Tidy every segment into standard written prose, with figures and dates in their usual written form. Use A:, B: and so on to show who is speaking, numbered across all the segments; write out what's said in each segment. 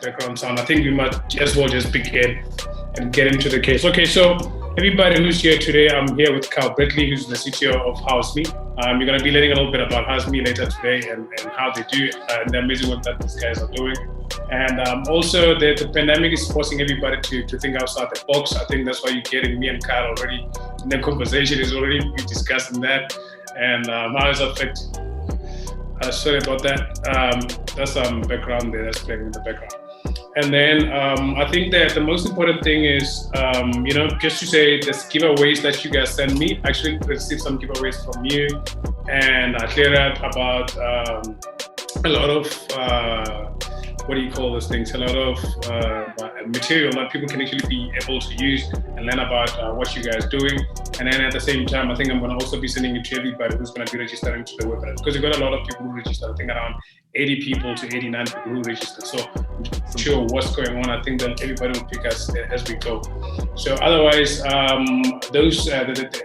A: background sound. I think we might as well just begin and get into the case. Okay, so everybody who's here today, I'm here with Carl Bradley, who's the CTO of HouseME. You're going to be learning a little bit about HouseME later today and how they do it and the amazing work that these guys are doing. And also, the pandemic is forcing everybody to think outside the box. I think that's why you're getting me and Carl already in the conversation is already discussing that and how it's affecting. Sorry about that. That's some background there that's playing in the background. And then I think that the most important thing is, just to say there's giveaways that you guys send me. I actually received some giveaways from you, and I cleared out about a lot of what do you call those things? A lot of material that people can actually be able to use and learn about what you guys are doing. And then at the same time, I think I'm going to also be sending it to everybody who's going to be registering to the webinar, because you've got a lot of people who register. I think around 80 people to 89 people who register. So I'm not sure what's going on. I think that everybody will pick us as we go. So otherwise, and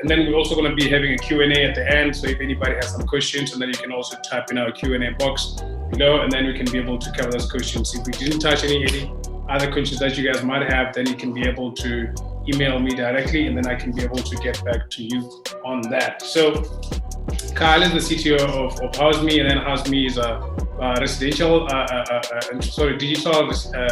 A: then we're also going to be having a Q&A at the end. So if anybody has some questions, and then you can also type in our Q&A box below, and then we can be able to cover those questions. If we didn't touch any other questions that you guys might have, then you can be able to email me directly, and then I can be able to get back to you on that. So Kyle is the CTO of HouseME, and then HouseME is a digital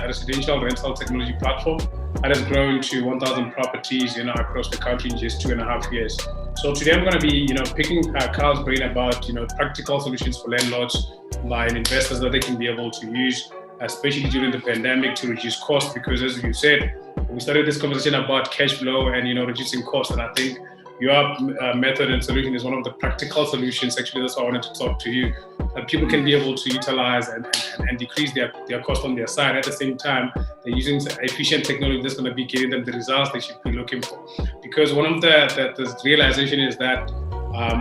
A: residential rental technology platform that has grown to 1,000 properties, across the country in just 2.5 years. So today I'm going to be, picking Carl's brain about, practical solutions for landlords and investors that they can be able to use, especially during the pandemic, to reduce costs. Because as you said, we started this conversation about cash flow and reducing costs, and I think your method and solution is one of the practical solutions. Actually, that's why I wanted to talk to you, that people can be able to utilize and decrease their cost on their side. At the same time, they're using efficient technology that's going to be giving them the results they should be looking for. Because one of the realization is that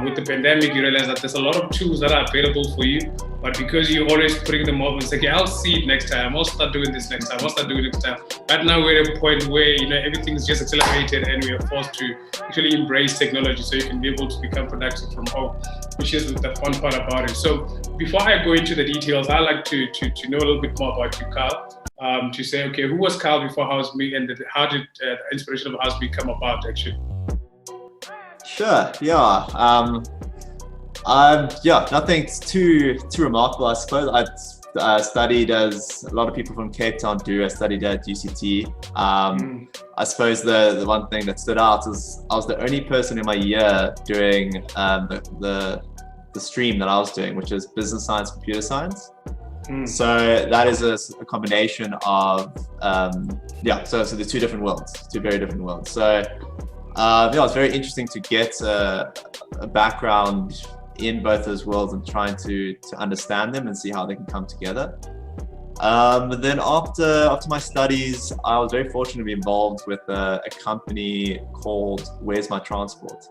A: with the pandemic, you realize that there's a lot of tools that are available for you, but because you're always putting them up and saying, okay, I'll see it next time, I'll start doing this next time, I'll start doing it next time. Right now we're at a point where everything's just accelerated and we are forced to actually embrace technology so you can be able to become productive from home, which is the fun part about it. So before I go into the details, I'd like to know a little bit more about you, Carl, to say, okay, who was Carl before HouseME, and how did the inspiration of HouseME come about actually?
B: Sure, yeah. Nothing too remarkable, I suppose. I studied, as a lot of people from Cape Town do, I studied at UCT. I suppose the one thing that stood out is I was the only person in my year doing the stream that I was doing, which is business science, computer science. So that is a combination of, so the two very different worlds. So it's very interesting to get a background in both those worlds and trying to understand them and see how they can come together. Then after my studies, I was very fortunate to be involved with a company called Where's My Transport.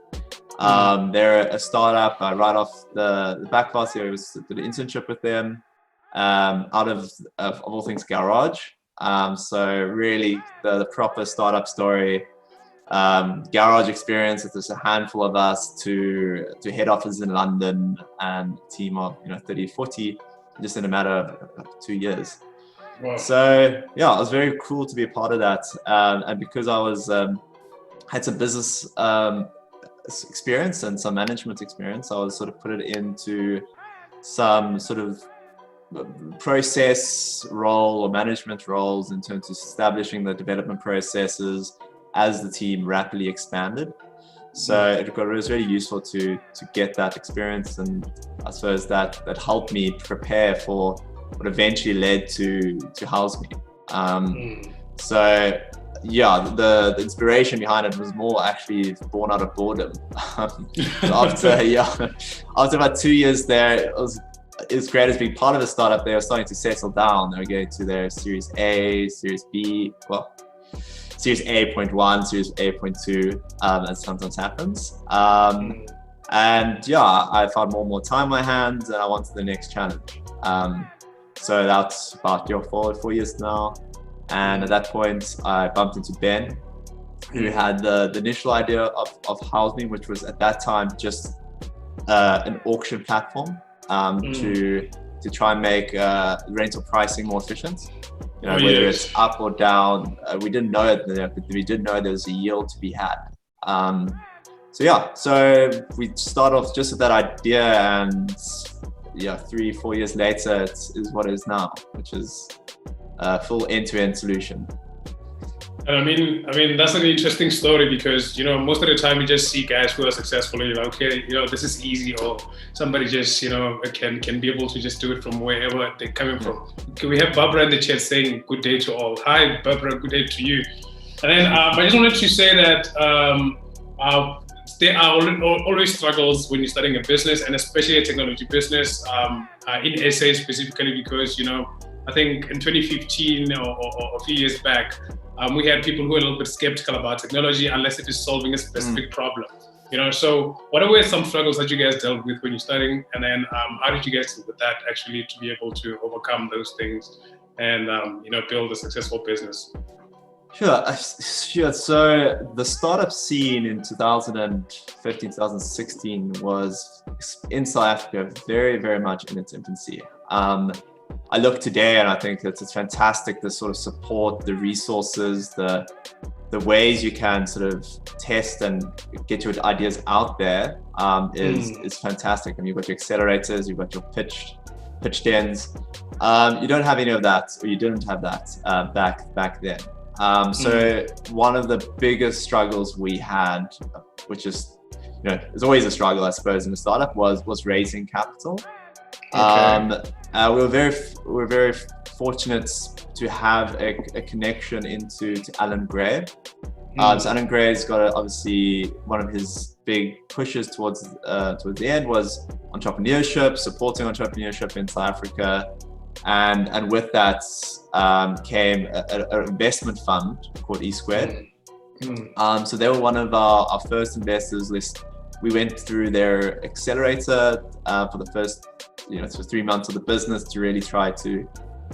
B: They're a startup. Right off the back part here, I did an internship with them out of all things garage. So really the proper startup story. Garage experience. It's just a handful of us to head office in London, and a team of 30, 40, just in a matter of 2 years.
A: Wow.
B: So it was very cool to be a part of that, and because I had some business experience and some management experience, I was sort of put it into some sort of process role or management roles in terms of establishing the development processes as the team rapidly expanded. So it was really useful to get that experience, and I suppose that helped me prepare for what eventually led to HouseME. So the inspiration behind it was more actually born out of boredom. After about 2 years there, it was great as being part of a startup. They were starting to settle down. They were going to their Series A, Series B, Series A.1, Series A.2, as sometimes happens. And I found more and more time on my hands, and I wanted the next challenge. So that's about 4 years now. And at that point, I bumped into Ben, who had the initial idea of HouseME, which was at that time just an auction platform to to try and make rental pricing more efficient. You know,
A: Oh,
B: whether
A: yes.
B: it's up or down. We didn't know it, but we did know there was a yield to be had. So yeah, so we start off just with that idea, and yeah, 3-4 years later, it is what it is now, which is a full end-to-end solution.
A: And I mean, that's an interesting story because, you know, most of the time you just see guys who are successful and you're like, okay, you know, this is easy, or somebody just, you know, can be able to just do it from wherever they're coming from. Okay, we have Barbara in the chat saying good day to all. Hi, Barbara, good day to you. And then I just wanted to say that there are always struggles when you're starting a business, and especially a technology business in SA specifically, because, you know, I think in 2015 or a few years back, we had people who were a little bit skeptical about technology unless it is solving a specific problem. You know, so what were some struggles that you guys dealt with when you're starting, and then how did you guys deal with that actually to be able to overcome those things and you know, build a successful business?
B: Sure. So the startup scene in 2015, 2016 was in South Africa very, very much in its infancy. I look today and I think that it's fantastic, the sort of support, the resources, the ways you can sort of test and get your ideas out there is fantastic. I mean, you've got your accelerators, you've got your pitch dens. You don't have any of that, or you didn't have that back then. So one of the biggest struggles we had, which is, you know, it's always a struggle, I suppose, in a startup, was raising capital.
A: Okay.
B: We were very fortunate to have a connection to Alan Gray. So Alan Gray's got obviously one of his big pushes towards the end was entrepreneurship, supporting entrepreneurship in South Africa, and with that came an investment fund called E Squared. So they were one of our first investors list. We went through their accelerator for the first, you know, for 3 months of the business to really try to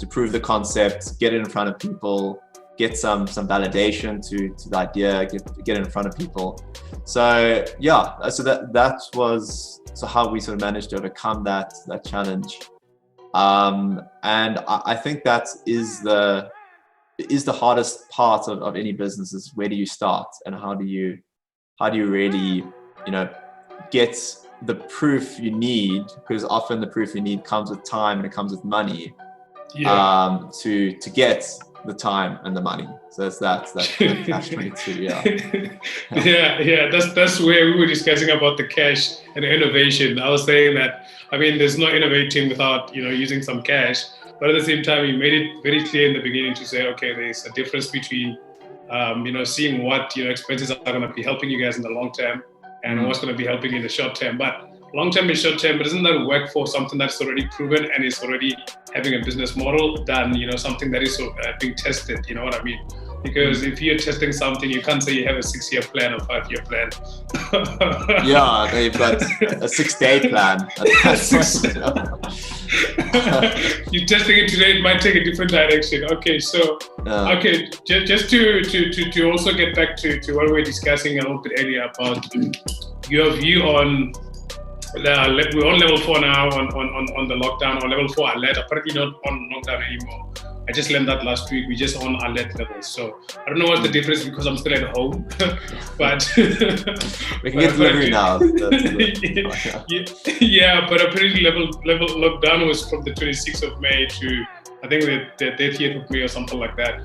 B: prove the concept, get it in front of people, get some validation to the idea, get it in front of people. So yeah, so that was how we sort of managed to overcome that challenge. And I think that is the hardest part of any business, is where do you start and how do you really, you know, get the proof you need, because often the proof you need comes with time and it comes with money. To get the time and the money. So that's catch-22.
A: Yeah. That's where we were discussing about the cash and the innovation. I was saying that, I mean, there's no innovating without, you know, using some cash. But at the same time, you made it very clear in the beginning to say, okay, there's a difference between, you know, seeing what, you know, expenses are going to be helping you guys in the long term and what's going to be helping you in the short term. But long term and short term, but doesn't that work for something that's already proven and is already having a business model than, you know, something that is being tested? You know what I mean? Because if you're testing something, you can't say you have a 6-year plan or 5-year plan.
B: Yeah, they've got a 6-day plan.
A: You're testing it today, it might take a different direction. Okay, so okay, just to also get back to what we were discussing a little bit earlier about your view on. We're on level 4 now on the lockdown, or level 4 alert. Apparently not on lockdown anymore. I just learned that last week. We just on alert levels. So I don't know what's the difference because I'm still at home. But
B: we can get delivery now.
A: Yeah, but apparently level lockdown was from the 26th of May to, I think, the 30th of May or something like that.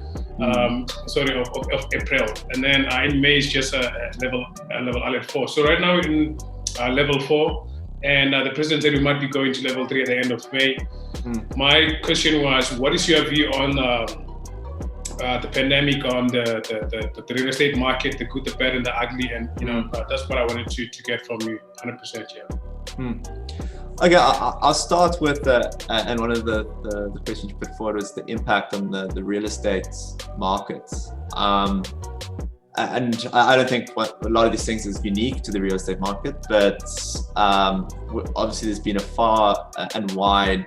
A: Sorry, of April. And then in May is just a level alert 4. So right now in level 4. And the president said we might be going to level 3 at the end of May. My question was, what is your view on the pandemic, on the real estate market, the good, the bad, and the ugly? And you know, that's what I wanted to get from you, 100%. Yeah.
B: Okay, I'll start with and one of the questions you put forward was the impact on the real estate market. And I don't think a lot of these things is unique to the real estate market, but obviously there's been a far and wide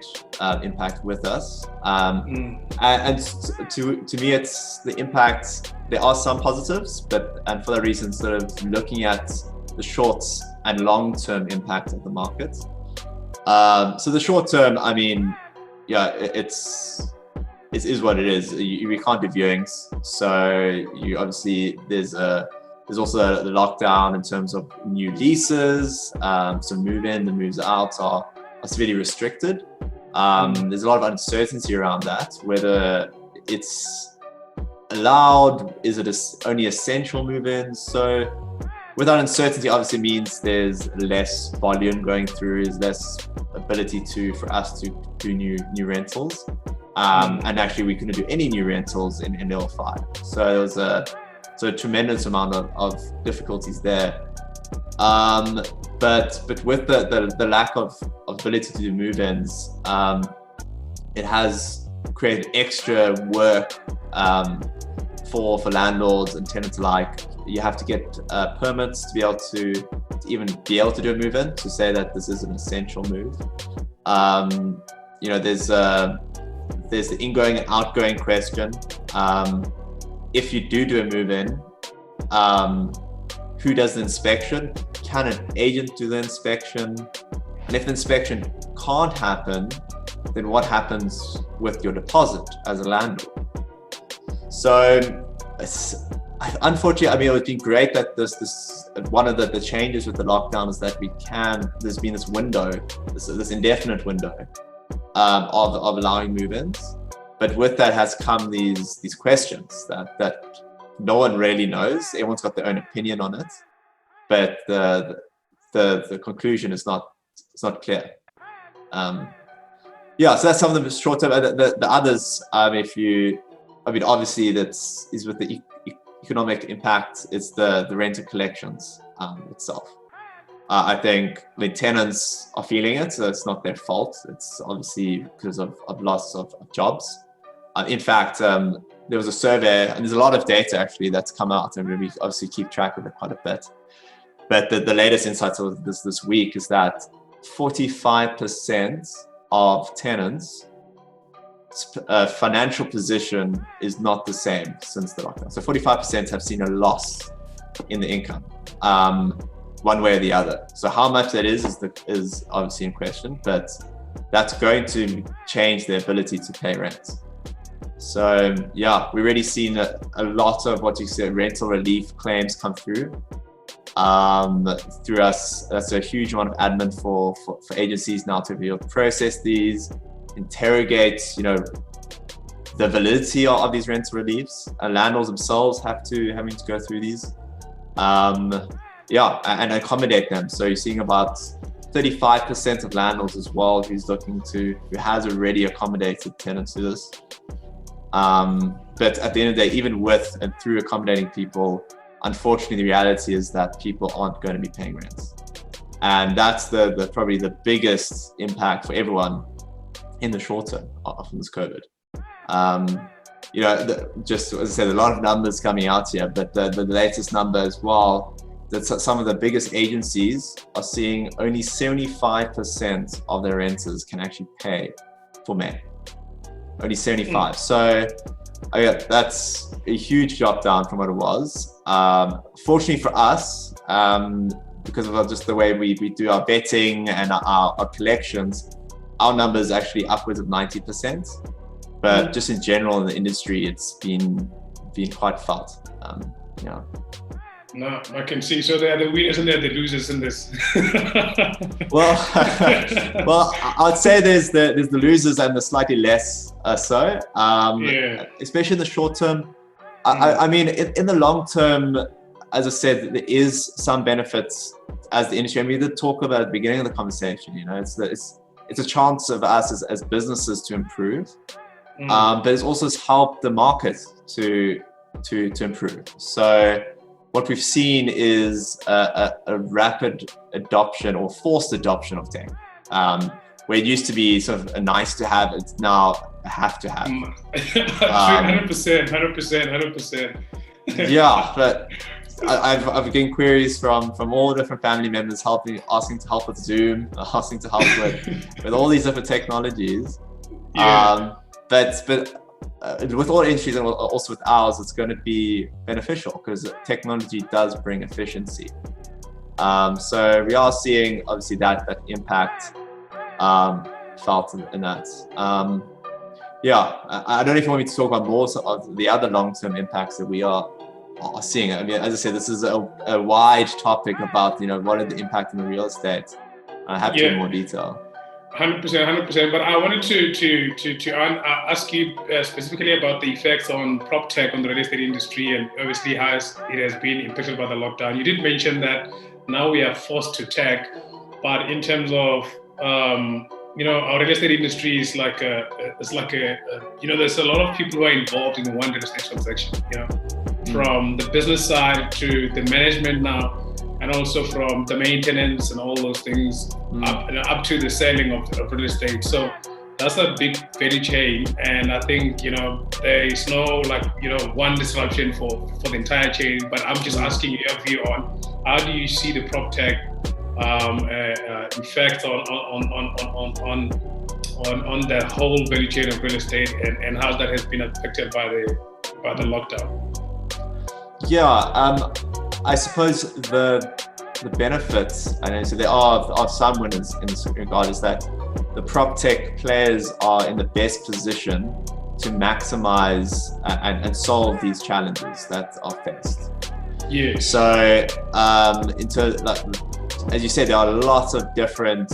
B: impact with us. And to me, it's the impact. There are some positives, and for that reason, sort of looking at the short and long-term impact of the market. So the short term, I mean, it is what it is. We can't do viewings, so you obviously there's also the lockdown in terms of new leases. So move in, the moves out are severely restricted. There's a lot of uncertainty around that, whether it's allowed, is it only essential move-ins? So with that uncertainty, obviously means there's less volume going through, there's less ability for us to do new rentals. And actually we couldn't do any new rentals in level 5. So there was a tremendous amount of difficulties there. But with the lack of ability to do move-ins, it has created extra work for landlords and tenants alike. You have to get permits to be able to even be able to do a move-in, to say that this is an essential move. There's the ingoing and outgoing question. If you do a move-in, who does the inspection? Can an agent do the inspection? And if the inspection can't happen, then what happens with your deposit as a landlord? So unfortunately, I mean, it's been great that this one of the changes with the lockdown is that there's been this window, this indefinite window of allowing move-ins. But with that has come these questions that no one really knows. Everyone's got their own opinion on it, but the conclusion is not clear. So that's some of the short term. The others, obviously is with the economic impact. It's the renter collections itself. I think the tenants are feeling it, so it's not their fault. It's obviously because of loss of jobs. In fact, there was a survey, and there's a lot of data actually that's come out, and we obviously keep track of it quite a bit. But the latest insights of this week is that 45% of tenants' financial position is not the same since the lockdown. So 45% have seen a loss in the income, one way or the other. So how much that is obviously in question, but that's going to change their ability to pay rent. So we've already seen a lot of what you said, rental relief claims come through us. That's a huge amount of admin for agencies now to be able to process these, interrogate, the validity of these rental reliefs. And landlords themselves having to go through these, and accommodate them. So you're seeing about 35% of landlords as well who has already accommodated tenants to this. But at the end of the day, even with and through accommodating people, unfortunately, the reality is that people aren't going to be paying rent. And that's probably the biggest impact for everyone in the short term from this COVID. Just as I said, a lot of numbers coming out here, but the latest number as well, that some of the biggest agencies are seeing only 75% of their renters can actually pay for May. Only 75. So that's a huge drop down from what it was. Fortunately for us, because of just the way we do our vetting and our collections, our numbers actually upwards of 90%. But just in general in the industry, it's been quite felt.
A: No, I can see. So there are the winners and there are the losers in this.
B: well, I'd say there's the losers and the slightly less so. Especially in the short term. I mean, in the long term, as I said, there is some benefits as the industry. And we did talk about at the beginning of the conversation. It's a chance of us as businesses to improve, but it's also helped the market to improve. So what we've seen is a rapid adoption or forced adoption of tech, where it used to be sort of a nice to have, it's now a have to have.
A: 100%.
B: Yeah, but I've getting queries from all different family members asking to help with Zoom, asking to help with all these different technologies. But with all industries and also with ours, it's going to be beneficial because technology does bring efficiency. So we are seeing obviously that impact. felt in that. Yeah, I don't know if you want me to talk about more of the other long-term impacts that we are seeing. I mean, as I said, this is a wide topic about, what are the impact in the real estate. I have to in more detail.
A: 100%, 100%. But I wanted to ask you specifically about the effects on Proptech on the real estate industry, and obviously how it has been impacted by the lockdown. You did mention that now we are forced to tech, but in terms of our real estate industry is there's a lot of people who are involved in one real estate transaction. From the business side to the management now, and also from the maintenance and all those things up to the selling of real estate. So that's a big value chain, and I think there is no one disruption for the entire chain. But I'm just asking your view on how do you see the Proptech effect on the whole value chain of real estate, and how that has been affected by the lockdown.
B: Yeah, I suppose the benefits, and so there are some winners in this regard, is that the Proptech players are in the best position to maximize and solve these challenges that are faced.
A: Yeah.
B: So, as you said, there are lots of different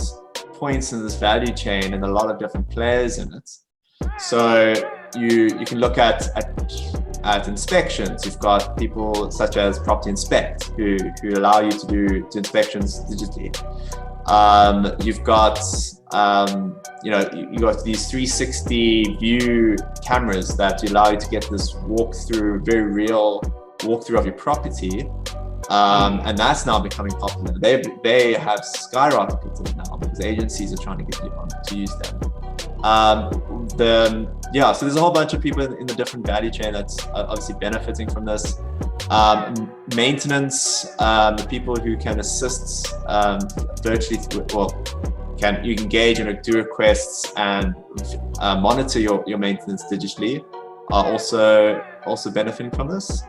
B: points in this value chain and a lot of different players in it. So you can look at inspections. You've got people such as Property Inspect who allow you to do inspections digitally. You've got you got these 360 view cameras that allow you to get this very real walkthrough of your property. And that's now becoming popular. They have skyrocketed now because agencies are trying to get you to use them. So there's a whole bunch of people in the different value chain that's obviously benefiting from this. Maintenance, the people who can assist virtually, you can engage and do requests and monitor your maintenance digitally, are also benefiting from this.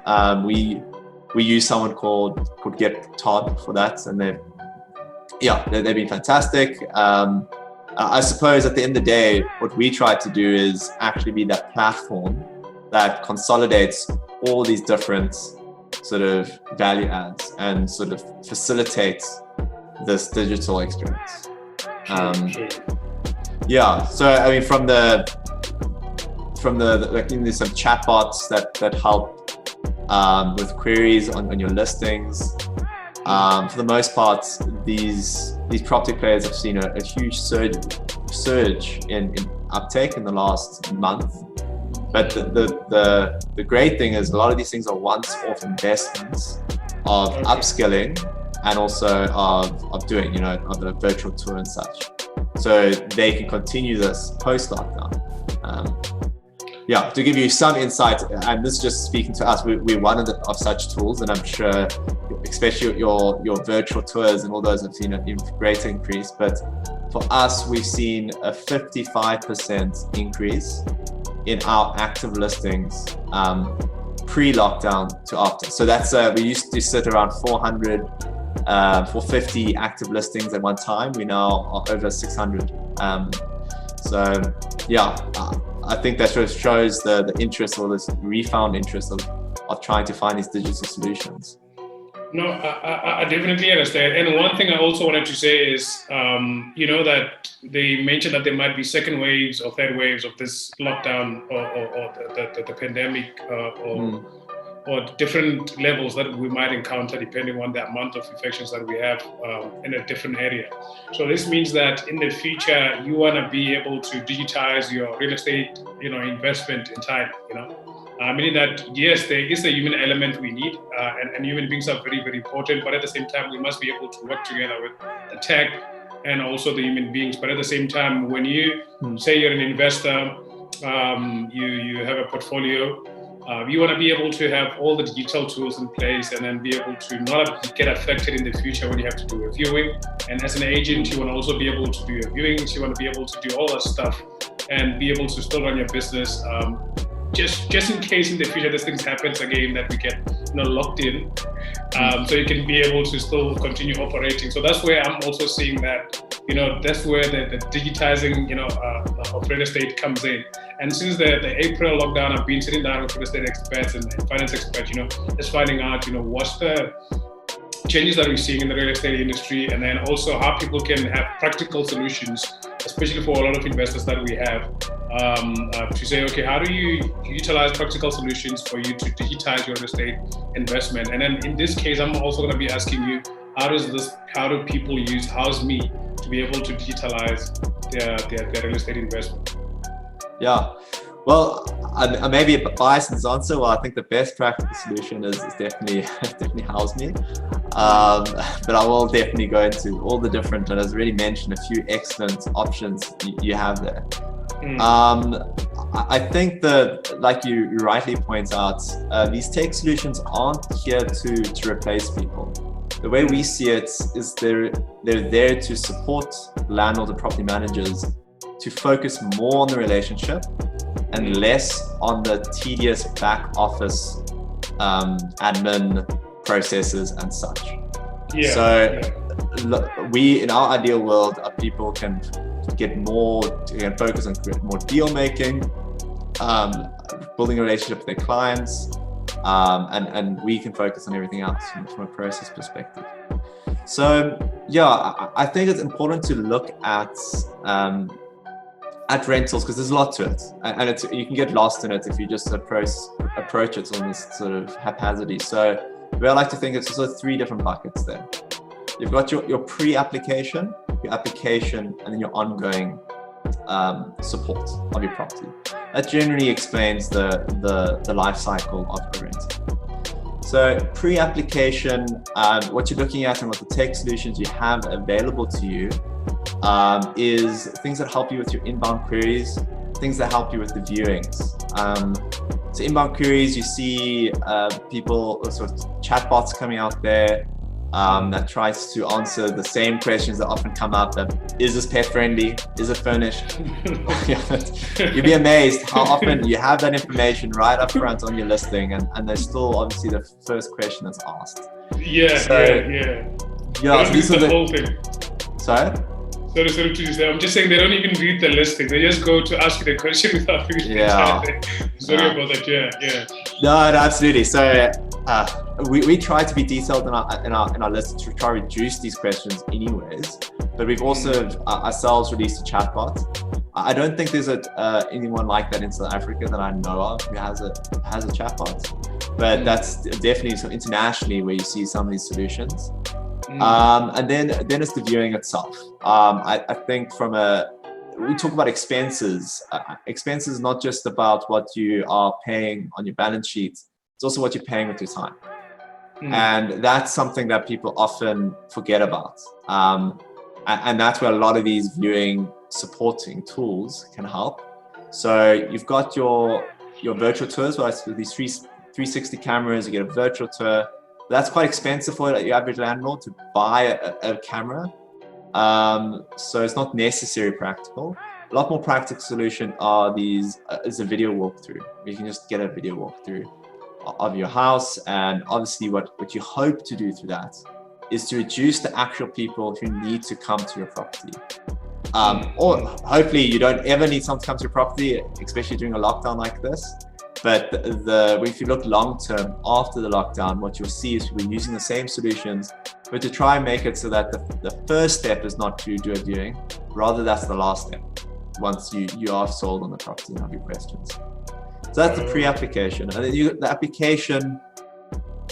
B: We use someone called Get Todd for that, and they've been fantastic. I suppose at the end of the day, what we try to do is actually be that platform that consolidates all these different sort of value adds and sort of facilitates this digital experience. So I mean, from the there's some chatbots that help with queries on your listings. For the most part, these Proptech players have seen a huge surge in uptake in the last month. But the great thing is a lot of these things are once-off investments of upskilling and also of doing of the virtual tour and such. So they can continue this post-lockdown. To give you some insight, and this is just speaking to us, we're one of such tools, and I'm sure especially your virtual tours and all those have seen a greater increase. But for us, we've seen a 55% increase in our active listings pre-lockdown to after. So that's we used to sit around 450 active listings at one time. We now are over 600. I think that shows the interest, or this refound interest of trying to find these digital solutions.
A: No, I definitely understand. And one thing I also wanted to say is, that they mentioned that there might be second waves or third waves of this lockdown or the pandemic or different levels that we might encounter depending on the amount of infections that we have in a different area. So this means that in the future, you want to be able to digitize your real estate, investment entirely, meaning that, yes, there is a human element we need, and human beings are very, very important, but at the same time, we must be able to work together with the tech and also the human beings. But at the same time, when you say you're an investor, you have a portfolio, you want to be able to have all the digital tools in place and then be able to not get affected in the future when you have to do a viewing. And as an agent, you want to also be able to do your viewings. You want to be able to do all that stuff and be able to still run your business. Just in case in the future this thing happens again, that we get locked in, so you can be able to still continue operating. So that's where I'm also seeing that that's where the digitizing, of real estate comes in. And since the April lockdown, I've been sitting down with real estate experts and finance experts, just finding out, what's the changes that we're seeing in the real estate industry, and then also how people can have practical solutions, especially for a lot of investors that we have, to say, okay, how do you utilize practical solutions for you to digitize your real estate investment? And then in this case, I'm also going to be asking you, how do people use HouseME to be able to digitalize their real estate investment?
B: Yeah. Well, I may be biased in this answer. Well, I think the best practical solution is definitely HouseMe. But I will definitely go into all the different, and as already mentioned, a few excellent options you have there. I think that, like you rightly point out, these tech solutions aren't here to replace people. The way we see it is they're there to support landlords and property managers to focus more on the relationship and less on the tedious back office admin processes and such. Look, we, in our ideal world, people can focus on more deal making, building a relationship with their clients, and we can focus on everything else from a process perspective. So I think it's important to look at rentals, because there's a lot to it, and you can get lost in it if you just approach it almost sort of haphazardly. So the way I like to think, it's sort of three different buckets there. You've got your pre-application, your application, and then your ongoing support of your property. That generally explains the life cycle of the rental. So pre-application, what you're looking at and what the tech solutions you have available to you is things that help you with your inbound queries, things that help you with the viewings. So inbound queries, you see people, sort of chatbots coming out there that tries to answer the same questions that often come up. Is this pet friendly? Is it furnished? You'd be amazed how often you have that information right up front on your listing, and there's still obviously the first question that's asked.
A: Yeah.
B: So these are the
A: whole thing.
B: Sorry?
A: Sorry to say, I'm just saying they don't even read the listing. They just go to ask you the question without reading the entire thing. Sorry about that. Yeah.
B: No, absolutely. So we try to be detailed in our list to try to reduce these questions anyways. But we've also ourselves released a chatbot. I don't think there's anyone like that in South Africa that I know of who has a chatbot. But that's definitely so internationally where you see some of these solutions. And then it's the viewing itself. I think we talk about expenses. Expenses is not just about what you are paying on your balance sheet. It's also what you're paying with your time. And that's something that people often forget about. And that's where a lot of these viewing supporting tools can help. So you've got your virtual tours, right? So these 360 cameras, you get a virtual tour. That's quite expensive for your average landlord to buy a camera. So it's not necessarily practical. A lot more practical solution is a video walkthrough. You can just get a video walkthrough of your house, and obviously what you hope to do through that is to reduce the actual people who need to come to your property. Or hopefully you don't ever need someone to come to your property, especially during a lockdown like this. But if you look long term after the lockdown, what you'll see is we're using the same solutions, but to try and make it so that the first step is not to do a viewing, rather that's the last step once you are sold on the property and have your questions. So that's the pre-application. And then the application,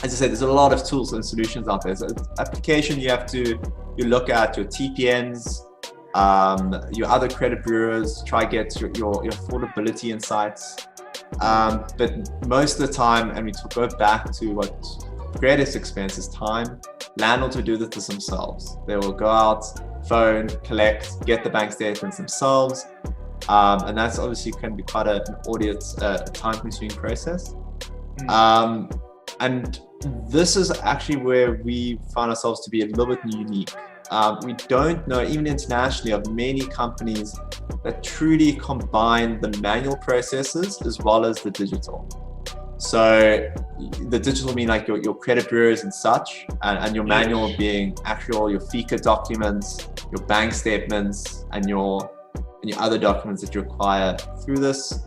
B: as I said, there's a lot of tools and solutions out there. So application, you look at your TPNs, your other credit bureaus, try get your affordability insights. But most of the time, and we go back to what greatest expense is time, landlords will do this themselves. They will go out, phone, collect, get the bank statements themselves. And that's obviously can be quite an time-consuming process. And this is actually where we find ourselves to be a little bit unique. We don't know, even internationally, of many companies that truly combine the manual processes as well as the digital. So the digital mean like your credit bureaus and such, and your manual being actual your FICA documents, your bank statements, and your other documents that you require through this.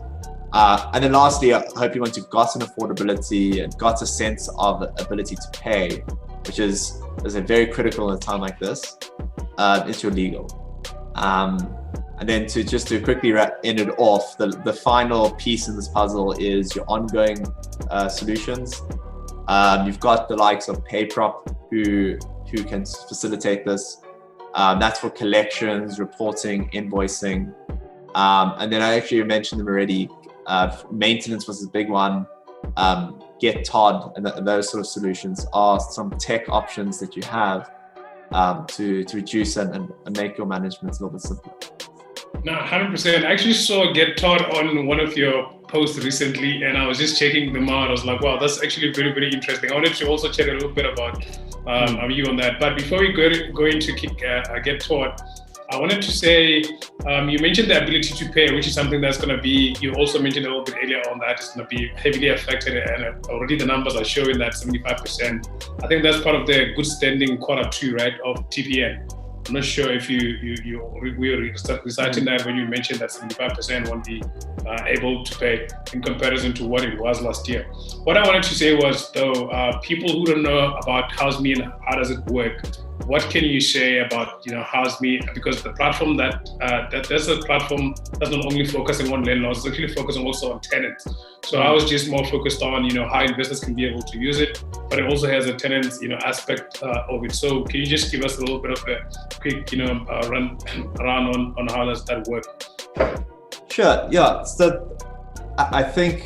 B: And then lastly, I hope you want to got an affordability and got a sense of ability to pay, which is very critical in a time like this. It's your legal. And then to quickly end it off, the final piece in this puzzle is your ongoing solutions. You've got the likes of PayProp who can facilitate this. That's for collections, reporting, invoicing. And then I actually mentioned them already. Maintenance was a big one. Get Todd and those sort of solutions are some tech options that you have to reduce and make your management a little bit simpler.
A: No, 100%. I actually saw Get Todd on one of your posts recently, and I was just checking them out. I was like, wow, that's actually very, very interesting. I wanted to also chat a little bit about you on that. But before we go into Get Todd, I wanted to say, you mentioned the ability to pay, which is something that's going to be, you also mentioned a little bit earlier on that it's going to be heavily affected, and already the numbers are showing that 75%. I think that's part of the good standing Q2, right, of TPN. I'm not sure if we were reciting that when you mentioned that 75% won't be able to pay in comparison to what it was last year. What I wanted to say was, though, people who don't know about HouseMe and how does it work, what can you say about HouseMe? Because the platform that's a platform that's not only focusing on landlords, it's actually focusing also on tenants. So I was just more focused on how investors can be able to use it, but it also has a tenant aspect of it. So can you just give us a little bit of a quick run around on how does that work?
B: Sure. Yeah. So I think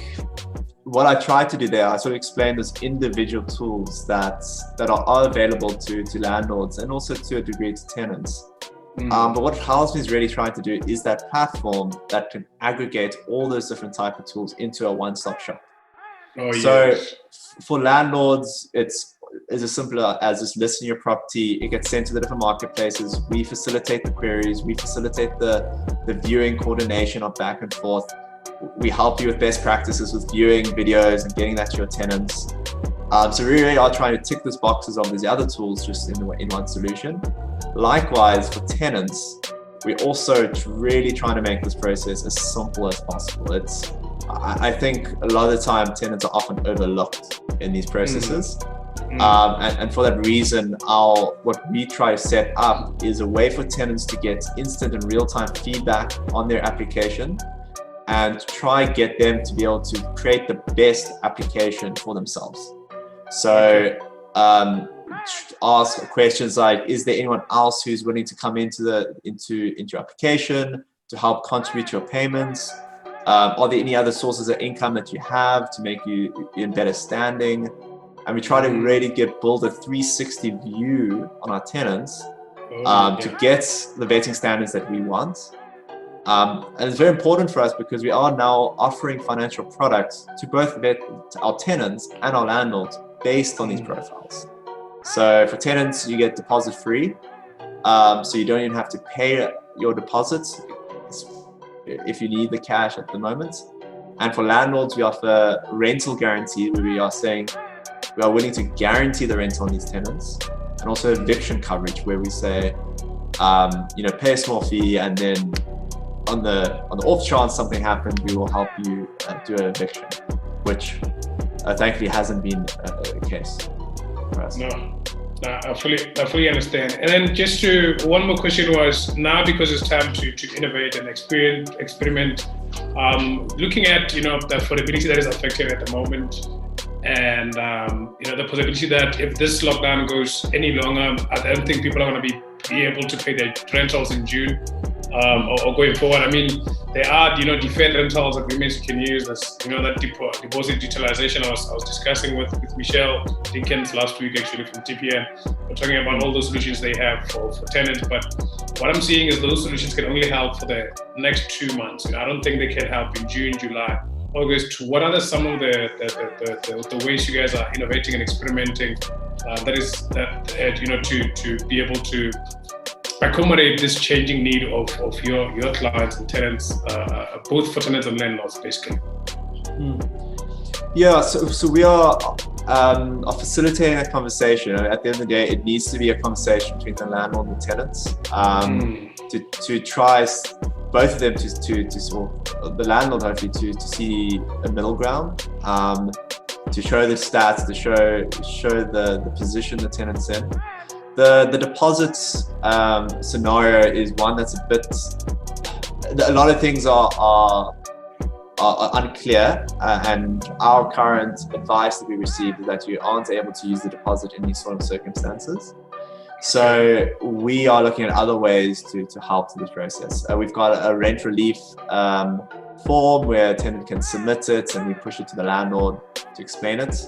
B: what I tried to do there, I sort of explained those individual tools that are available to landlords and also to a degree to tenants. But what HouseMe is really trying to do is that platform that can aggregate all those different type of tools into a one-stop shop. For landlords, it's as simple as just listing your property. It gets sent to the different marketplaces. We facilitate the queries. We facilitate the viewing coordination of back and forth. We help you with best practices with viewing videos and getting that to your tenants. So we really are trying to tick those boxes of these other tools just in one solution. Likewise, for tenants, we're also really trying to make this process as simple as possible. I think a lot of the time tenants are often overlooked in these processes. And for that reason, what we try to set up is a way for tenants to get instant and real-time feedback on their application and try get them to be able to create the best application for themselves. So ask questions like, is there anyone else who's willing to come into your application to help contribute to your payments? Are there any other sources of income that you have to make you in better standing? And we try to really build a 360 view on our tenants to get the vetting standards that we want. And it's very important for us because we are now offering financial products to both our tenants and our landlords based on these profiles. So for tenants, you get deposit free. So you don't even have to pay your deposits if you need the cash at the moment. And for landlords, we offer rental guarantee, where we are saying we are willing to guarantee the rental on these tenants, and also eviction coverage, where we say, pay a small fee, and then on the off chance something happened, we will help you do an eviction, which thankfully hasn't been a case for us.
A: No, I fully understand. And then one more question was, now because it's time to innovate and experiment, looking at the affordability that is affected at the moment, and the possibility that if this lockdown goes any longer, I don't think people are going to be able to pay their rentals in June or going forward. I mean, there are deferred rentals agreements you can use. There's that deposit digitalization I was discussing with Michelle Dinkins last week, actually, from TPN. We're talking about all those solutions they have for tenants, but what I'm seeing is those solutions can only help for the next 2 months. I don't think they can help in June, July, August. What are some of the ways you guys are innovating and experimenting to be able to accommodate this changing need of your clients and tenants, both for tenants and landlords, basically?
B: Yeah, so we are facilitating a conversation. At the end of the day, it needs to be a conversation between the landlord and the tenants to try both of them to sort of, the landlord hopefully to see a middle ground, to show the stats, to show the position the tenant's in. The deposits scenario is one that's a lot of things are unclear, and our current advice that we received is that you aren't able to use the deposit in these sort of circumstances. So we are looking at other ways to help to this process. We've got a rent relief form where a tenant can submit it, and we push it to the landlord to explain it.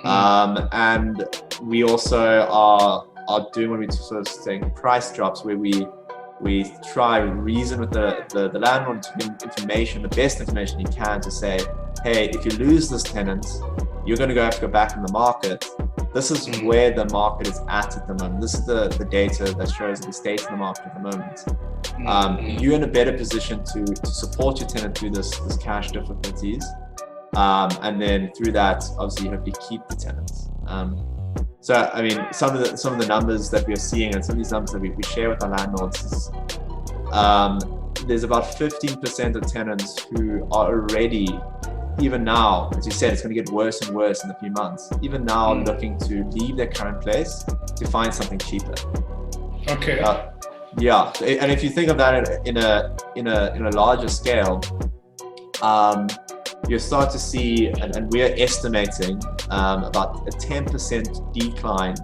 B: And we also are doing what we sort of saying price drops, where we try and reason with the landlord to give information, the best information you can, to say, hey, if you lose this tenant, you're going to have to go back in the market. This is where the market is at the moment. This is the data that shows the state of the market at the moment. You're in a better position to support your tenant through this cash difficulties. And then through that, obviously, you hopefully keep the tenants. So, I mean, some of the numbers that we are seeing, and some of these numbers that we share with our landlords is, there's about 15% of tenants who are already, even now, as you said, it's going to get worse and worse in a few months, even now looking to leave their current place to find something cheaper.
A: Okay.
B: Yeah, and if you think of that in a larger scale, you'll start to see, and we're estimating about a 10% decline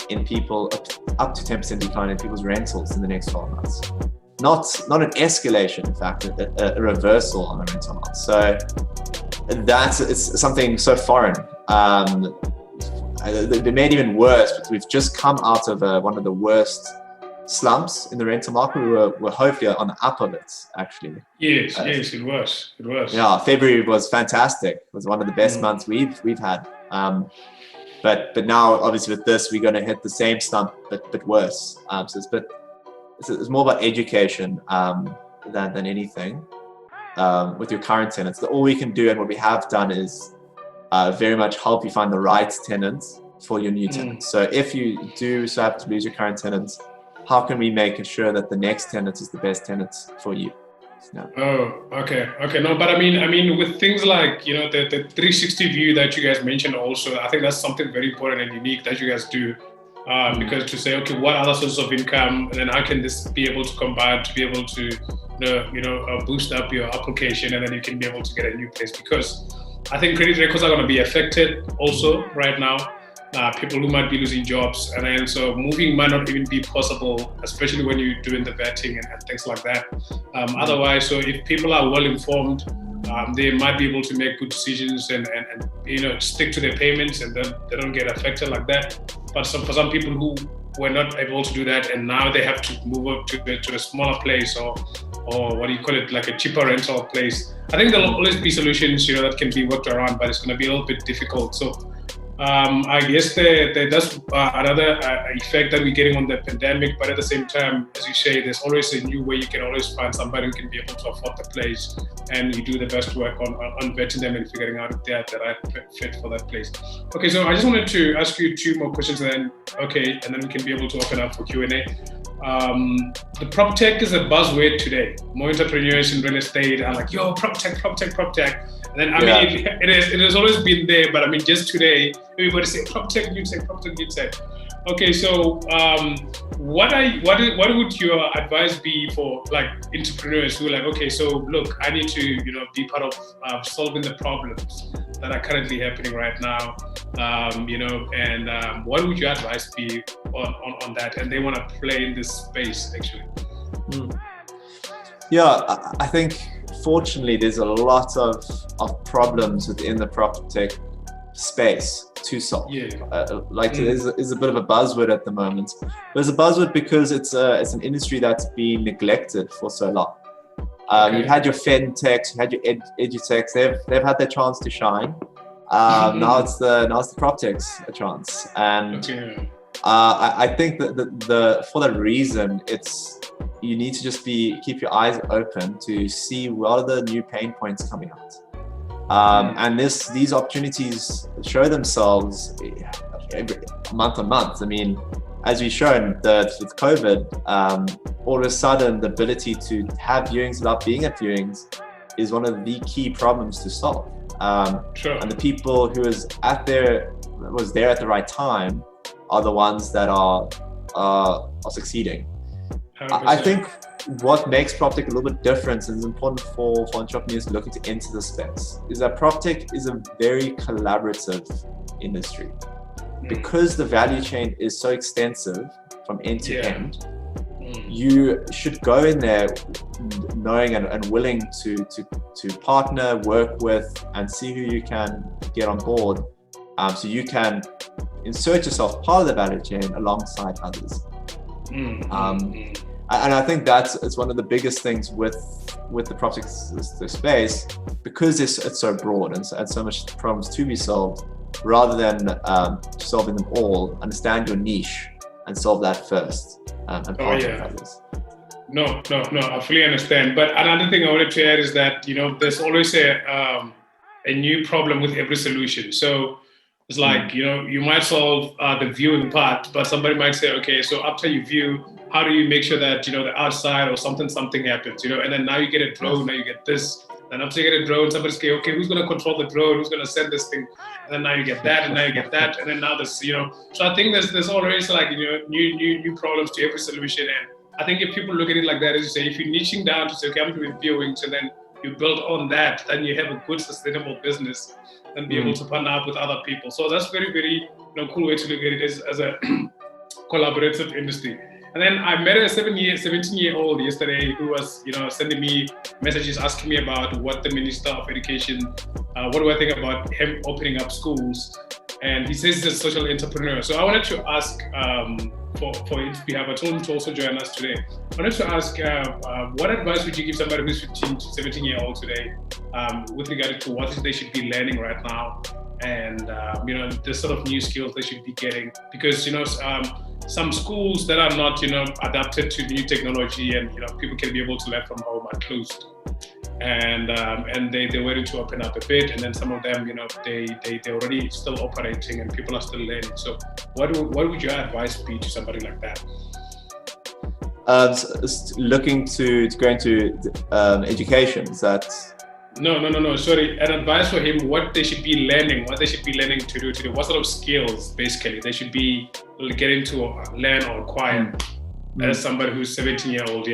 B: in people, up to 10% decline in people's rentals in the next 12 months. Not an escalation, in fact, a reversal on the rental month. So it's something so foreign. They made it even worse, but we've just come out of one of the worst slumps in the rental market. We're hopefully on the up of it, actually.
A: Yes, it was.
B: Yeah, February was fantastic. It was one of the best months we've had. But now, obviously, with this, we're going to hit the same slump, but worse. So it's more about education than anything with your current tenants. All we can do, and what we have done, is very much help you find the right tenants for your new tenants. So if you do so have to lose your current tenants, how can we make sure that the next tenant is the best tenant for you? No.
A: Oh, okay. No, but I mean, with things like, the 360 view that you guys mentioned also, I think that's something very important and unique that you guys do. Because to say, okay, what other sources of income, and then how can this be able to combine to be able to, boost up your application, and then you can be able to get a new place. Because I think credit records are going to be affected also right now. People who might be losing jobs, and then so moving might not even be possible, especially when you're doing the vetting and things like that. Otherwise, so if people are well informed, they might be able to make good decisions and stick to their payments, and then they don't get affected like that. But for some people who were not able to do that, and now they have to move up to a smaller place or what do you call it, like a cheaper rental place. I think there'll always be solutions, that can be worked around, but it's going to be a little bit difficult. So I guess that's another effect that we're getting on the pandemic. But at the same time, as you say, there's always a new way. You can always find somebody who can be able to afford the place, and you do the best work on vetting them and figuring out if they're the right fit for that place. Okay, so I just wanted to ask you two more questions, and then we can be able to open up for Q&A. The Proptech is a buzzword today. More entrepreneurs in real estate are like, yo, Proptech. And then, mean, it has always been there, but I mean, just today, everybody say Proptech, you say Proptech, you say. Okay, so what would your advice be for like entrepreneurs who are like, okay, so look, I need to be part of solving the problems that are currently happening right now, and what would your advice be on that? And they want to play in this space actually.
B: Yeah, I think fortunately there's a lot of problems within the Proptech space to solve. There's a bit of a buzzword at the moment. There's a buzzword because it's an industry that's been neglected for so long. You've had your fintechs, you had your edutechs. They've had their chance to shine. Now it's the Proptech's a chance, and I think that for that reason, you need to just keep your eyes open to see what are the new pain points coming out. And these opportunities show themselves every month on month. I mean, as we've shown that with COVID, all of a sudden the ability to have viewings without being at viewings is one of the key problems to solve. And the people who was there at the right time are the ones that are succeeding.
A: 100%.
B: I think what makes Proptech a little bit different and is important for entrepreneurs looking to enter the space is that Proptech is a very collaborative industry. Because the value chain is so extensive from end to end, you should go in there knowing and willing to partner, work with, and see who you can get on board, so you can insert yourself part of the value chain alongside others. And I think it's one of the biggest things with the Proptech space, because it's so broad and so much problems to be solved. Rather than solving them all, understand your niche and solve that first, and partner with others.
A: No, I fully understand. But another thing I wanted to add is that, there's always a new problem with every solution. So it's like, you might solve the viewing part, but somebody might say, okay, so after you view, how do you make sure that, the outside or something happens, and then now you get a drone, now you get this. And after you get a drone, somebody's saying, okay, who's going to control the drone? Who's going to send this thing? And then now you get that, and now you get that, and then now this, So I think there's always like, new problems to every solution. And I think if people look at it like that, as you say, if you're niching down to say, okay, I'm doing viewings, and then you build on that, then you have a good sustainable business and be able to partner up with other people. So that's very, very cool way to look at it as a collaborative industry. And then I met a 17-year-old yesterday who was, sending me messages asking me about what the Minister of Education, what do I think about him opening up schools? And he says he's a social entrepreneur. So I wanted to ask, for his behalf, I told him to also join us today. I wanted to ask, what advice would you give somebody who's 15 to 17-year-old today with regard to what they should be learning right now? And, the sort of new skills they should be getting, because, some schools that are not, adapted to new technology and, people can be able to learn from home are closed. And they're waiting to open up a bit. And then some of them, they're already still operating and people are still learning. So what would your advice be to somebody like that?
B: Looking to go into education, is that...
A: No. Sorry. An advice for him, what they should be learning to do today. What sort of skills, basically, they should be getting to learn or acquire as somebody who's 17-year-old,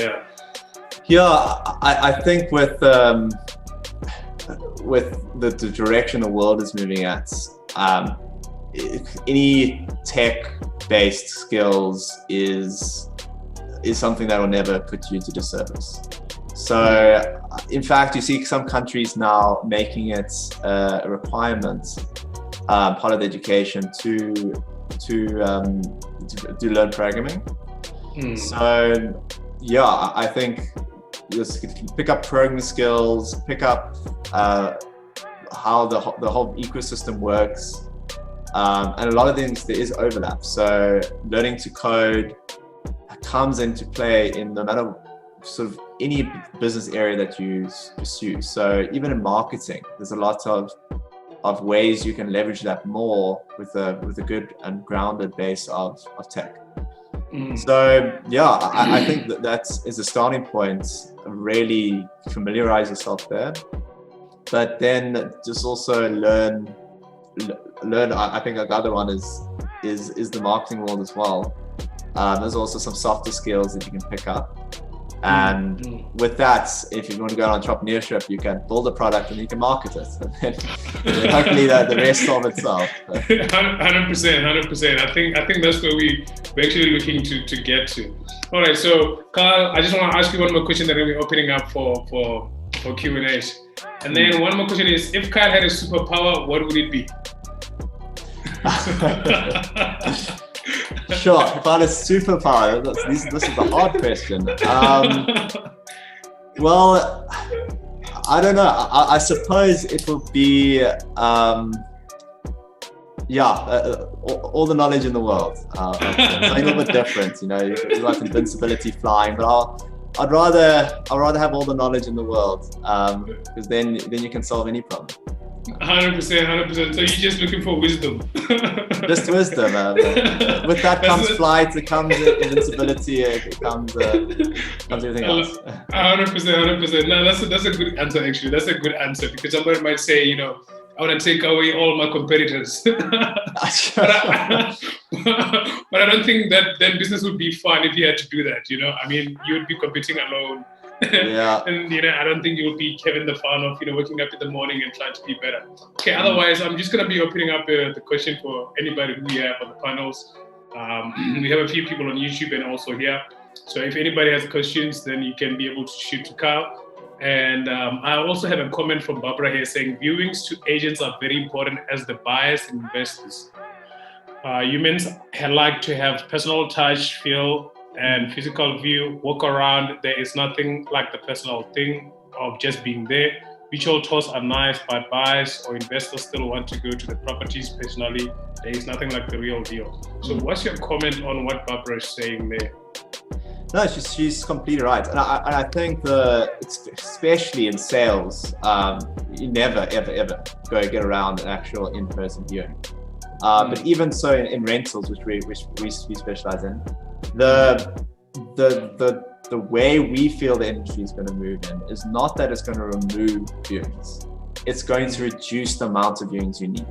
B: I think with the direction the world is moving at, any tech-based skills is something that will never put you to disservice. So, in fact, you see some countries now making it a requirement, part of the education to learn programming. So, I think just pick up programming skills, pick up how the whole ecosystem works, and a lot of things there is overlap. So, learning to code comes into play in no matter sort of any business area that you pursue. So even in marketing, there's a lot of ways you can leverage that more with a good and grounded base of tech. So I think that is a starting point. Really familiarize yourself there, but then just also learn. I think the other one is the marketing world as well. There's also some softer skills that you can pick up. And with that, if you want to go on entrepreneurship, you can build a product and you can market it. And then hopefully the rest solve itself.
A: 100%. I think that's where we're actually looking to get to. All right, so Carl, I just want to ask you one more question that we're opening up for Q&As. And then one more question is, if Carl had a superpower, what would it be?
B: Sure, if I had a superpower, this is the hard question. Well, I don't know. I suppose it would be, all the knowledge in the world. Something a little bit different, like invincibility, flying. But I'd rather have all the knowledge in the world, because then you can solve any problem.
A: 100%, 100%. So you're just looking for wisdom.
B: Just wisdom. With that comes flight, it comes invincibility, it comes everything else.
A: 100%, 100%. No, that's a good answer, actually. That's a good answer, because somebody might say, you know, I want to take away all my competitors. but I don't think that then business would be fun if you had to do that, you know. I mean, you would be competing alone.
B: Yeah.
A: And, you know, I don't think you would be having the fun of, you know, waking up in the morning and trying to be better. Okay, otherwise, I'm just going to be opening up the question for anybody who we have on the panels. We have a few people on YouTube and also here. So if anybody has questions, then you can be able to shoot to Carl. And I also have a comment from Barbara here saying viewings to agents are very important as the buyers and investors. Humans like to have personal touch, feel, and physical view, walk around. There is nothing like the personal thing of just being there. Visual tours are nice, but buyers or investors still want to go to the properties personally. There is nothing like the real deal. So what's your comment on what Barbara is saying there?
B: No, she's completely right, and I think especially in sales, you never ever go get around an actual in-person viewing. But even so, in rentals, which we specialize in, the way we feel the industry is going to move in is not that it's going to remove viewings; it's going to reduce the amount of viewings you need.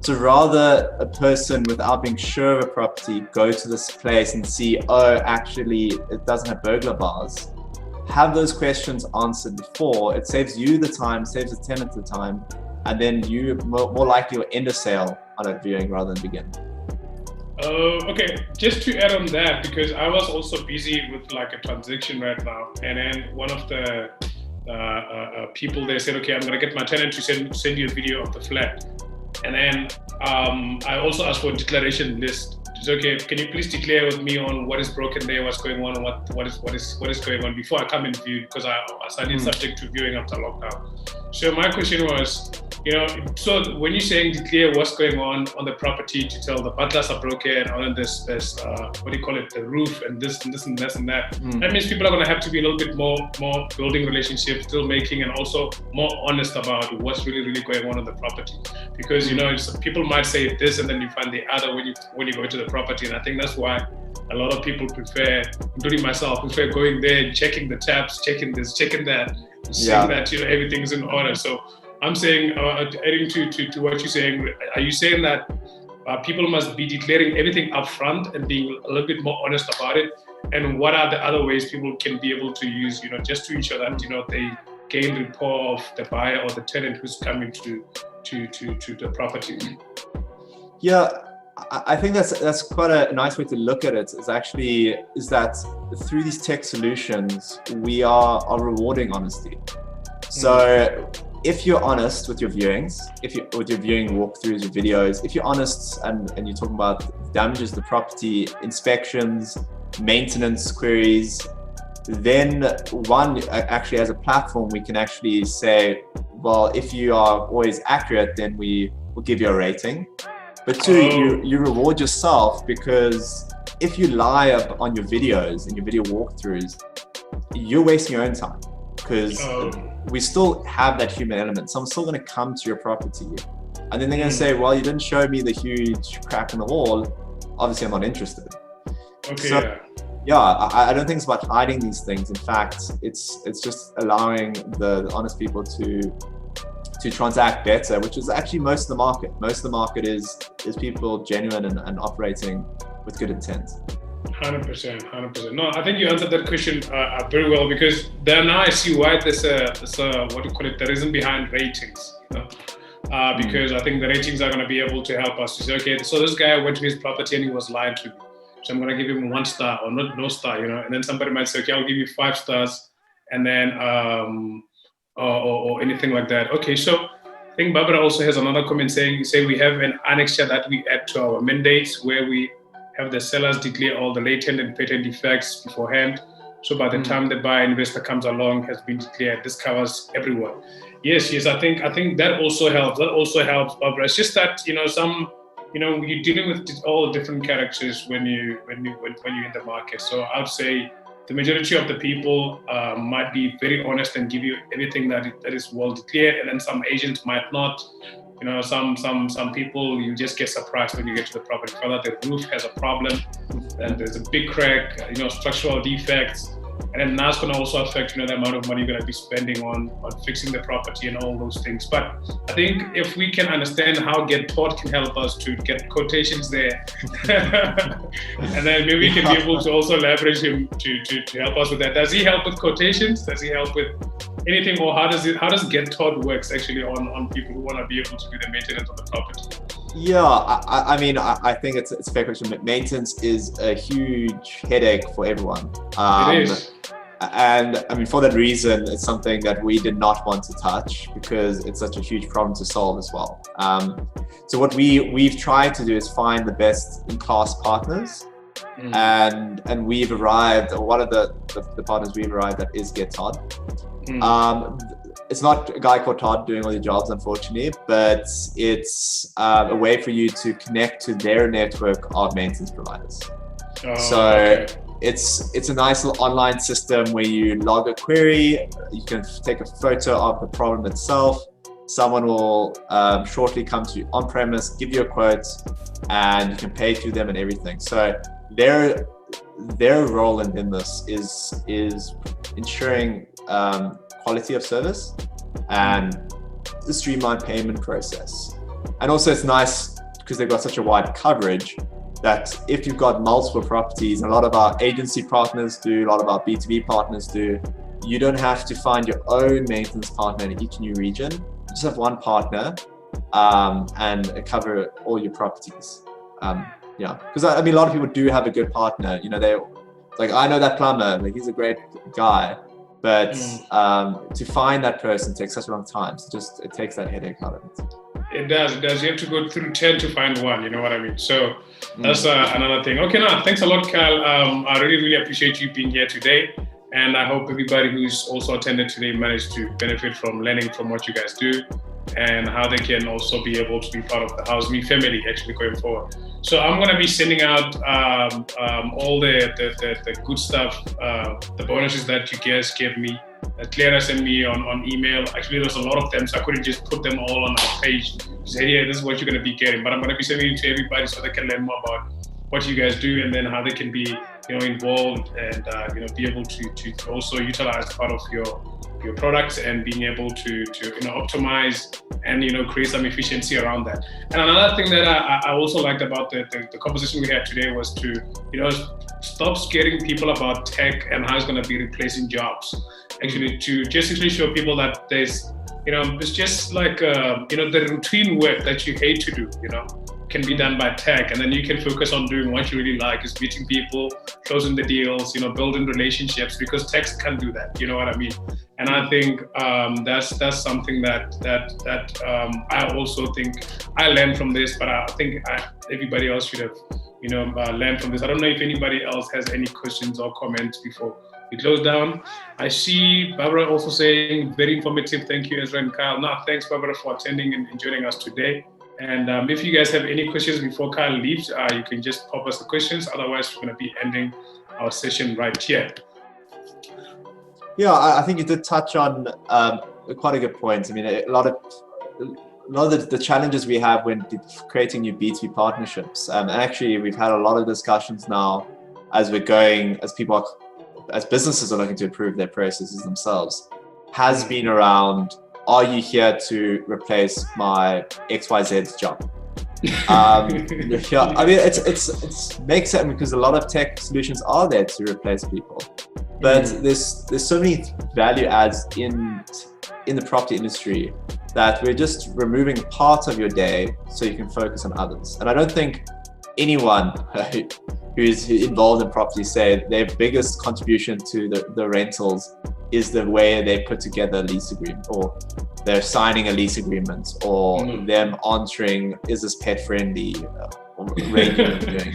B: So rather a person without being sure of a property go to this place and see, oh, actually it doesn't have burglar bars, have those questions answered before. It saves you the time, saves the tenant the time, and then you more likely will end a sale on a viewing rather than begin.
A: Okay, just to add on that, because I was also busy with like a transaction right now, and then one of the people there said, okay, I'm gonna get my tenant to send you a video of the flat. And then I also asked for a declaration list. It's okay, can you please declare with me on what is broken there, what's going on, what is going on before I come and view, because I started subject to viewing after lockdown. So my question was, you know, so when you're saying declare what's going on the property, to tell the butlers are broken, or then there's what do you call it, the roof and this and this and this and that. That means people are going to have to be a little bit more building relationships, still making, and also more honest about what's really going on the property. Because you know, people might say this and then you find the other when you go to the property, and I think that's why a lot of people prefer, including myself, prefer going there and checking the taps, checking this, checking that, seeing that, you know, everything's in order. So I'm saying, adding to what you're saying, are you saying that people must be declaring everything up front and being a little bit more honest about it? And what are the other ways people can be able to use, you know, just to ensure that, you know, they gain rapport of the buyer or the tenant who's coming to the property?
B: Yeah, I think that's quite a nice way to look at it. Is that through these tech solutions, we are rewarding honesty. So if you're honest with your viewings, with your viewing walkthroughs, your videos, if you're honest and you're talking about damages to the property, inspections, maintenance queries, then one, actually as a platform, we can actually say, well, if you are always accurate, then we will give you a rating. But two, you reward yourself, because if you lie on your videos and your video walkthroughs, you're wasting your own time, because we still have that human element. Someone's still going to come to your property and then they're going to say, well, you didn't show me the huge crack in the wall. Obviously, I'm not interested.
A: Okay.
B: So, yeah, I don't think it's about hiding these things. In fact, it's just allowing the honest people to transact better, which is actually most of the market. Most of the market is people genuine and operating with good intent.
A: 100%. No, I think you answered that question very well, because then now I see why there's a what do you call it, the reason behind ratings. You know? Because I think the ratings are going to be able to help us to say, okay, so this guy went to his property and he was lied to, so I'm going to give him 1 star or no star, you know. And then somebody might say, okay, I'll give you 5 stars, and then or anything like that. Okay, so I think Barbara also has another comment saying, we have an annexure that we add to our mandates, where we have the sellers declare all the latent and patent defects beforehand. So by the time the buyer investor comes along, has been declared. This covers everyone. Yes, I think that also helps. Barbara. It's just that, you know, you're dealing with all different characters when you're in the market. So I would say the majority of the people might be very honest and give you everything that is well declared, and then some agents might not. Some people, you just get surprised when you get to the property. Whether the roof has a problem, then there's a big crack, structural defects, and then that's going to also affect, the amount of money you're going to be spending on fixing the property and all those things. But I think if we can understand how Get Taught can help us to get quotations there, and then maybe we can be able to also leverage him to help us with that. Does he help with quotations? Does he help with anything, or how does Get Taught works actually on people who want to be able to do the maintenance of the property?
B: Yeah, I think it's a fair question. Maintenance is a huge headache for everyone.
A: It is.
B: And for that reason, it's something that we did not want to touch because it's such a huge problem to solve as well. So what we've tried to do is find the best in class partners. And we've arrived, or one of the partners we've arrived at is Get Taught. It's not a guy called Todd doing all the jobs, unfortunately, but it's a way for you to connect to their network of maintenance providers. Okay. It's a nice little online system where you log a query, you can take a photo of the problem itself. Someone will shortly come to you on premise, give you a quote, and you can pay through them and everything. So their role in this is ensuring quality of service and the streamlined payment process. And also it's nice because they've got such a wide coverage that if you've got multiple properties, and a lot of our agency partners do, a lot of our B2B partners do, you don't have to find your own maintenance partner in each new region. You just have one partner and cover all your properties. Because a lot of people do have a good partner. They like, I know that plumber, like he's a great guy. But to find that person takes such a long time. So it takes that headache out of it.
A: It does. You have to go through 10 to find one, you know what I mean? So that's another thing. Okay, now, thanks a lot, Kyle. I really, really appreciate you being here today. And I hope everybody who's also attended today managed to benefit from learning from what you guys do and how they can also be able to be part of the HouseME family actually going forward. So I'm going to be sending out all the good stuff, the bonuses that you guys gave me. Clara sent me on email. Actually, there's a lot of them, so I couldn't just put them all on our page. Say, yeah, this is what you're going to be getting. But I'm going to be sending it to everybody so they can learn more about what you guys do and then how they can be, involved and be able to also utilize part of your products and being able to optimize and create some efficiency around that. And another thing that I also liked about the conversation we had today was to stop scaring people about tech and how it's going to be replacing jobs. Actually, to just actually show people that there's it's just like the routine work that you hate to do can be done by tech, and then you can focus on doing what you really like, is meeting people, closing the deals, building relationships, because tech can't do that. You know what I mean? And I think that's something that I also think I learned from this, but I think everybody else should have learned from this. I don't know if anybody else has any questions or comments before we close down. I see Barbara also saying very informative. Thank you, Ezra and Kyle. No, thanks, Barbara, for attending and joining us today. And if you guys have any questions before Kyle leaves, you can just pop us the questions. Otherwise, we're going to be ending our session right here.
B: Yeah, I think you did touch on quite a good point. I mean, a lot of the challenges we have when creating new B2B partnerships, and actually we've had a lot of discussions now as businesses are looking to improve their processes themselves, has been around, are you here to replace my XYZ job? It makes sense because a lot of tech solutions are there to replace people, but there's so many value adds in the property industry that we're just removing part of your day so you can focus on others. And I don't think anyone who's involved in property say their biggest contribution to the rentals is the way they put together a lease agreement, or they're signing a lease agreement, or them answering, is this pet friendly, or doing.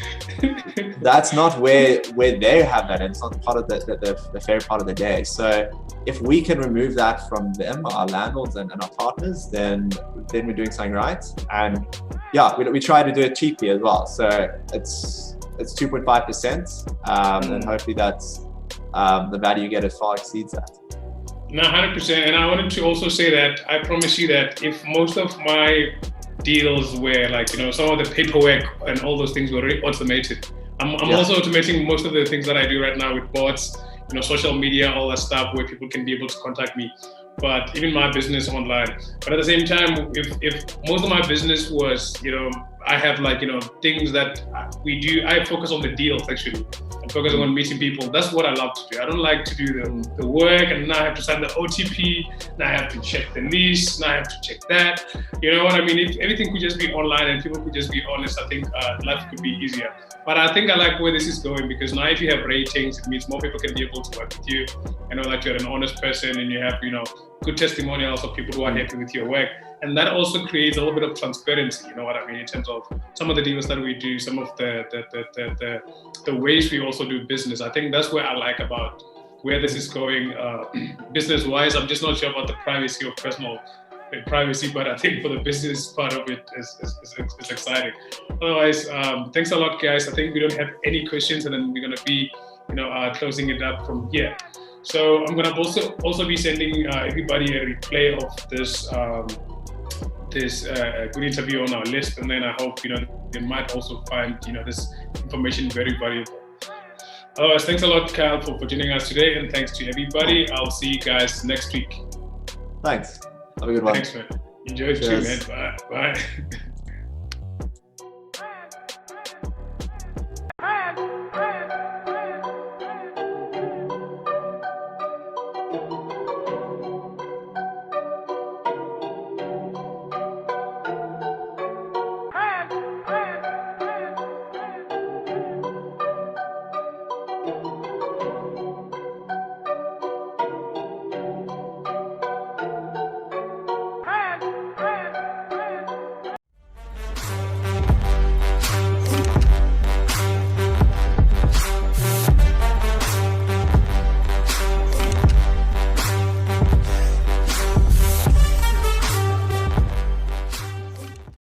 B: That's not where they have that, and it's not part of the fair part of the day. So if we can remove that from them, our landlords and our partners, then we're doing something right. And yeah, we try to do it cheaply as well. So it's 2.5%, and hopefully that's the value you get, it far exceeds that.
A: No, 100%. And I wanted to also say that I promise you that if most of my deals were like, some of the paperwork and all those things were already automated, I'm also automating most of the things that I do right now with bots, social media, all that stuff where people can be able to contact me. But even my business online. But at the same time, if most of my business was, I have like, things that we do, I focus on the deals actually. I'm focusing on meeting people. That's what I love to do. I don't like to do the work and now I have to sign the OTP, now I have to check the lease, now I have to check that. You know what I mean? If everything could just be online and people could just be honest, I think life could be easier. But I think I like where this is going because now if you have ratings, it means more people can be able to work with you. That you're an honest person and you have, good testimonials of people who are happy with your work. And that also creates a little bit of transparency, you know what I mean, in terms of some of the deals that we do, some of the ways we also do business. I think that's where I like about where this is going business-wise. I'm just not sure about the privacy of personal privacy, but I think for the business part of it is exciting. Otherwise, thanks a lot, guys. I think we don't have any questions, and then we're going to be, closing it up from here. So I'm going to also be sending everybody a replay of this good interview on our list, and then I hope they might also find this information very valuable. Otherwise, thanks a lot, Kyle, for joining us today, and thanks to everybody. I'll see you guys next week.
B: Thanks. Have a good one.
A: Thanks, man. Enjoy it too, man. Bye.